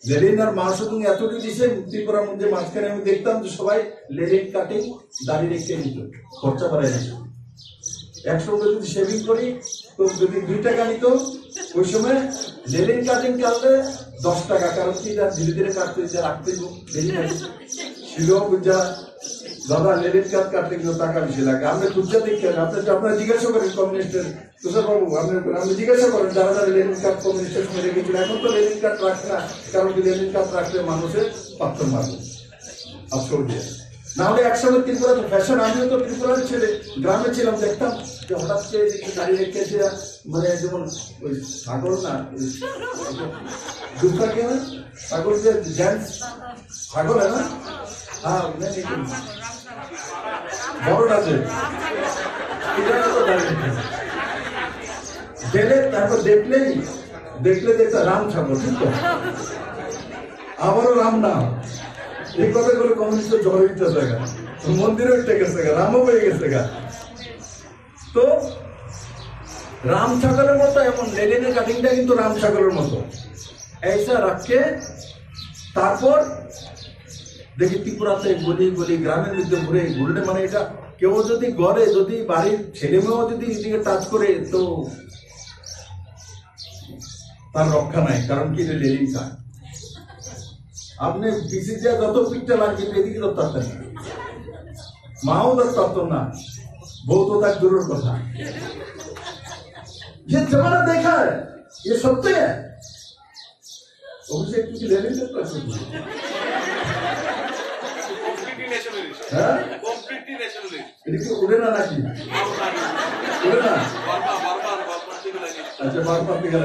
লেলিন আর মাসুদুং এতটুকু দিছে ত্রিপুরার মধ্যে মাঝখানে আমি দেখতাম যে সবাই লেলিন কাটিং দাড়ি রেখে নিত, খরচা বাড়ায় নিত। 100 যদি শেভিং করি তো যদি 2 টাকা নিত, ওই সময় লেলিন কাটিং কাটলে 10 টাকা, কারণ কি ধীরে ধীরে কাটতে রাখতে ছিল বুঝা। দাদা লেলিন কাট কাটতে কিন্তু টাকা বেশি লাগে, আপনি খুঁজা দেখেন, আপনারা জিজ্ঞাসা করেন কমিউনিস্টের তুষার বাবু, আপনি জিজ্ঞাসা করেন যারা যারা লেলিন কাট কমিউনিস্টের সময় রেখেছিল। এখন তো লেলিন কাট রাখে না, কারণ কি লেলিন কাট রাখলে মানুষের পাথর মারবে আফসোস দিয়ে। নাহলে একসময় ত্রিপুরা ফ্যাশন, আমিও তো ত্রিপুরার ছেলে, গ্রামে ছিলাম, দেখতাম যে হঠাৎ করে দাঁড়িয়ে রেখেছে, মানে যেমন ওই ছাগল না দুঃখা কি হয় ছাগল যে জেন্টস ছাগল है ना, हाँ বড়টা যে গেলে তারপর দেখলে দেখতে রাম ছাগল, ঠিক তো আবারও রাম না, এই কথাগুলো কমিউনিস্ট জ্বর হইতে জায়গা, মন্দিরও উঠে গেছে গা, রামও হয়ে গেছে গা। তো রাম ছাগলের মতো এমন লেলিনের কাটিংটা কিন্তু রাম ছাগলের মতো এইসা রাখে। তারপর দেখি ত্রিপুরাতে গলি গলি গ্রামের মধ্যে ঘুরে, মানে এটা কেউ যদি ঘরে যদি বাড়ির ছেলে মেয়েও যদি এদিকে টাচ করে তো তার রক্ষা নাই, কারণ কি লেলিন কাট। আপনি পিসিতে যত পিঠটা লাগে কিন্তু এদিকে তো তার মাও তার তত্ত্ব না, বউ তো তার দূরের কথা। ये जमाना देखा है, ये सत्य है। অভিষেক কিছু লেলিন করতে আছে, এটা কি উড়ে না নাকি? উড়ে না, আচ্ছা বারবার থেকে